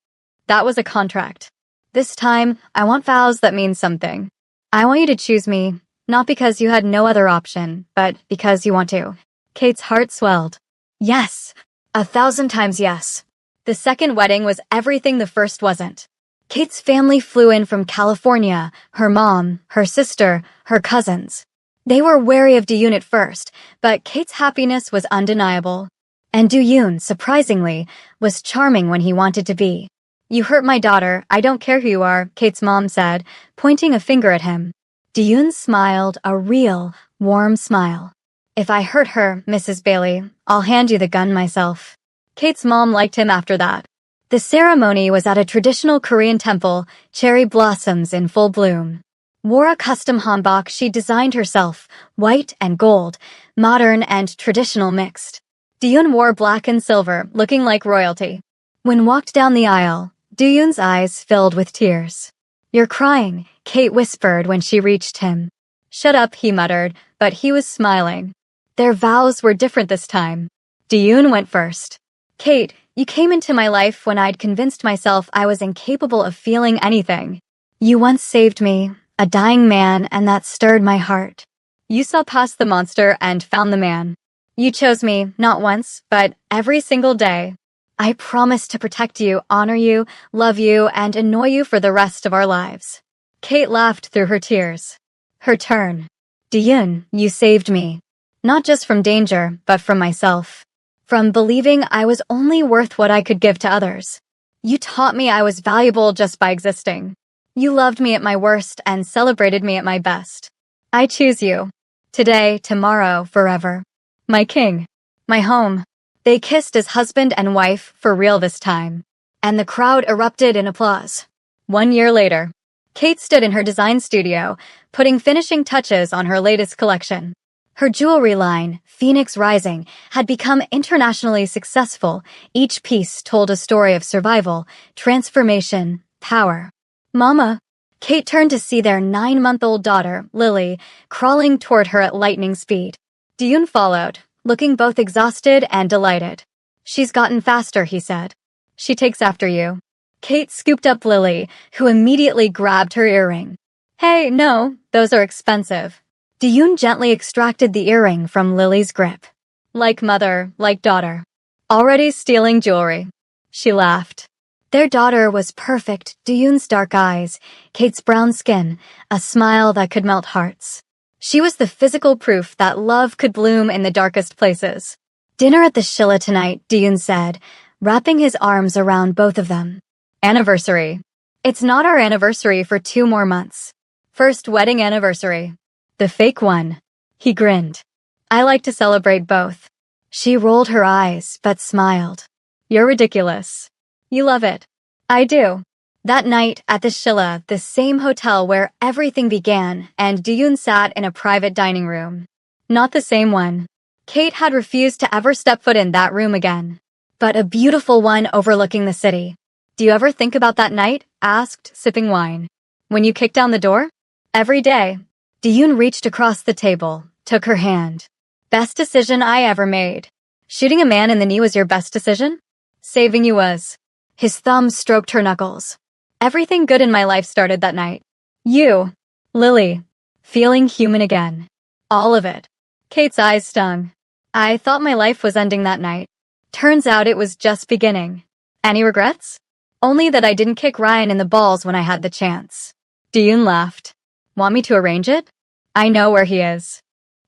That was a contract. This time, I want vows that mean something. I want you to choose me, not because you had no other option, but because you want to. Kate's heart swelled. Yes. 1,000 times yes. The second wedding was everything the first wasn't. Kate's family flew in from California, her mom, her sister, her cousins. They were wary of Diyun at first, but Kate's happiness was undeniable. And Diyun, surprisingly, was charming when he wanted to be. You hurt my daughter, I don't care who you are, Kate's mom said, pointing a finger at him. Diyun smiled, a real, warm smile. If I hurt her, Mrs. Bailey, I'll hand you the gun myself. Kate's mom liked him after that. The ceremony was at a traditional Korean temple, cherry blossoms in full bloom. Wore a custom hanbok she designed herself, white and gold, modern and traditional mixed. Diyun wore black and silver, looking like royalty. When walked down the aisle, Diyun's eyes filled with tears. You're crying, Kate whispered when she reached him. Shut up, he muttered, but he was smiling. Their vows were different this time. Diyun went first. Kate, you came into my life when I'd convinced myself I was incapable of feeling anything. You once saved me, a dying man, and that stirred my heart. You saw past the monster and found the man. You chose me, not once, but every single day. I promise to protect you, honor you, love you, and annoy you for the rest of our lives. Kate laughed through her tears. Her turn. Diyun, you saved me. Not just from danger, but from myself. From believing I was only worth what I could give to others. You taught me I was valuable just by existing. You loved me at my worst and celebrated me at my best. I choose you. Today, tomorrow, forever. My king. My home. They kissed as husband and wife for real this time. And the crowd erupted in applause. 1 year later, Kate stood in her design studio, putting finishing touches on her latest collection. Her jewelry line, Phoenix Rising, had become internationally successful. Each piece told a story of survival, transformation, power. Mama. Kate turned to see their 9-month-old daughter, Lily, crawling toward her at lightning speed. Diyun followed, looking both exhausted and delighted. She's gotten faster, he said. She takes after you. Kate scooped up Lily, who immediately grabbed her earring. Hey, no, those are expensive. Diyun gently extracted the earring from Lily's grip. Like mother, like daughter. Already stealing jewelry. She laughed. Their daughter was perfect, Diyun's dark eyes, Kate's brown skin, a smile that could melt hearts. She was the physical proof that love could bloom in the darkest places. Dinner at the Shilla tonight, Diyun said, wrapping his arms around both of them. Anniversary. It's not our anniversary for 2 more months. First wedding anniversary. The fake one. He grinned. I like to celebrate both. She rolled her eyes, but smiled. You're ridiculous. You love it. I do. That night at the Shilla, the same hotel where everything began, and Diyun sat in a private dining room. Not the same one. Kate had refused to ever step foot in that room again. But a beautiful one overlooking the city. Do you ever think about that night? Asked, sipping wine. When you kicked down the door? Every day. Diyun reached across the table, took her hand. Best decision I ever made. Shooting a man in the knee was your best decision? Saving you was. His thumb stroked her knuckles. Everything good in my life started that night. You. Lily. Feeling human again. All of it. Kate's eyes stung. I thought my life was ending that night. Turns out it was just beginning. Any regrets? Only that I didn't kick Ryan in the balls when I had the chance. Diyun laughed. Want me to arrange it? I know where he is.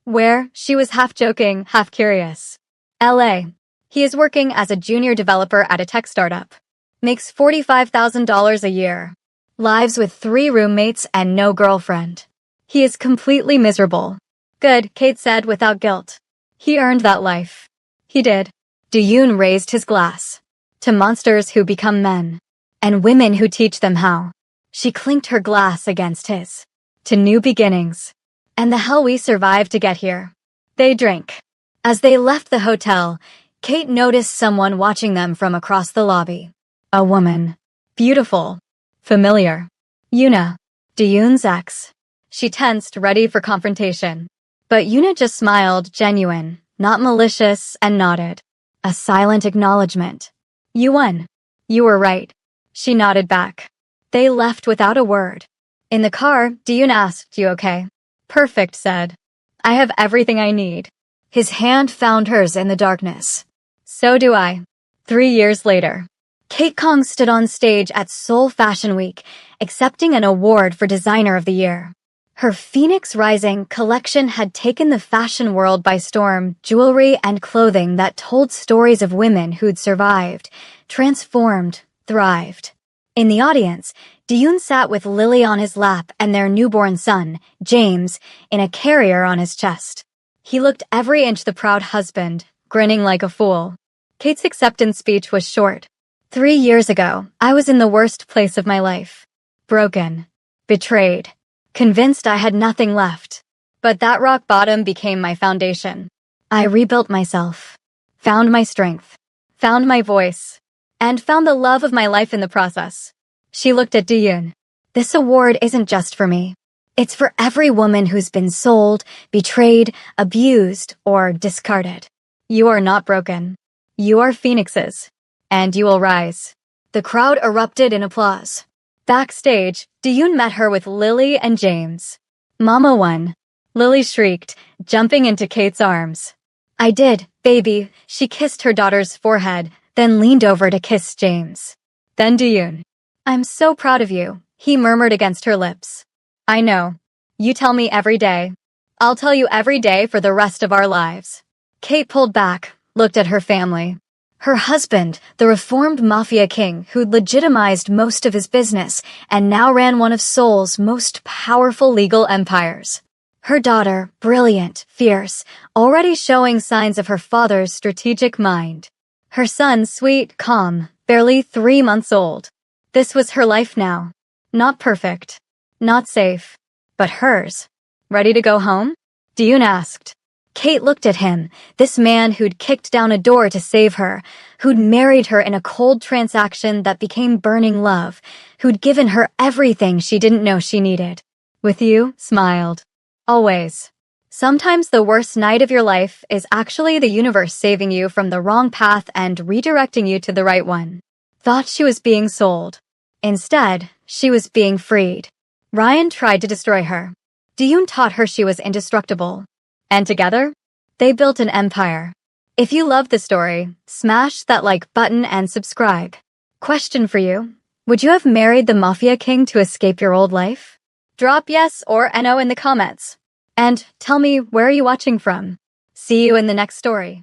Where? She was half joking, half curious. LA. He is working as a junior developer at a tech startup. Makes $45,000 a year. Lives with 3 roommates and no girlfriend. He is completely miserable. Good, Kate said without guilt. He earned that life. He did. Diyun raised his glass. To monsters who become men. And women who teach them how. She clinked her glass against his. To new beginnings. And the hell we survived to get here. They drank. As they left the hotel, Kate noticed someone watching them from across the lobby. A woman. Beautiful. Familiar. Yuna. Diyun's ex. She tensed, ready for confrontation. But Yuna just smiled, genuine, not malicious, and nodded. A silent acknowledgement. You won. You were right. She nodded back. They left without a word. In the car, Diyun asked, You okay? Perfect, said. I have everything I need. His hand found hers in the darkness. So do I. 3 years later. Kate Kong stood on stage at Seoul Fashion Week, accepting an award for Designer of the Year. Her Phoenix Rising collection had taken the fashion world by storm, jewelry and clothing that told stories of women who'd survived, transformed, thrived. In the audience, Diyun sat with Lily on his lap and their newborn son, James, in a carrier on his chest. He looked every inch the proud husband, grinning like a fool. Kate's acceptance speech was short. 3 years ago, I was in the worst place of my life. Broken. Betrayed. Convinced I had nothing left. But that rock bottom became my foundation. I rebuilt myself. Found my strength. Found my voice. And found the love of my life in the process. She looked at Diyun. This award isn't just for me. It's for every woman who's been sold, betrayed, abused, or discarded. You are not broken. You are phoenixes. And you will rise. The crowd erupted in applause. Backstage, Diyun met her with Lily and James. Mama won. Lily shrieked, jumping into Kate's arms. I did, baby. She kissed her daughter's forehead, then leaned over to kiss James. Then Diyun. I'm so proud of you, he murmured against her lips. I know. You tell me every day. I'll tell you every day for the rest of our lives. Kate pulled back, looked at her family. Her husband, the reformed Mafia king who'd legitimized most of his business and now ran one of Seoul's most powerful legal empires. Her daughter, brilliant, fierce, already showing signs of her father's strategic mind. Her son, sweet, calm, barely 3 months old. This was her life now. Not perfect. Not safe. But hers. Ready to go home? Dune asked. Kate looked at him, this man who'd kicked down a door to save her, who'd married her in a cold transaction that became burning love, who'd given her everything she didn't know she needed. With you, smiled. Always. Sometimes the worst night of your life is actually the universe saving you from the wrong path and redirecting you to the right one. Thought she was being sold. Instead, she was being freed. Ryan tried to destroy her. Dune taught her she was indestructible. And together, they built an empire. If you love the story, smash that like button and subscribe. Question for you. Would you have married the Mafia king to escape your old life? Drop yes or no in the comments. And tell me, where are you watching from? See you in the next story.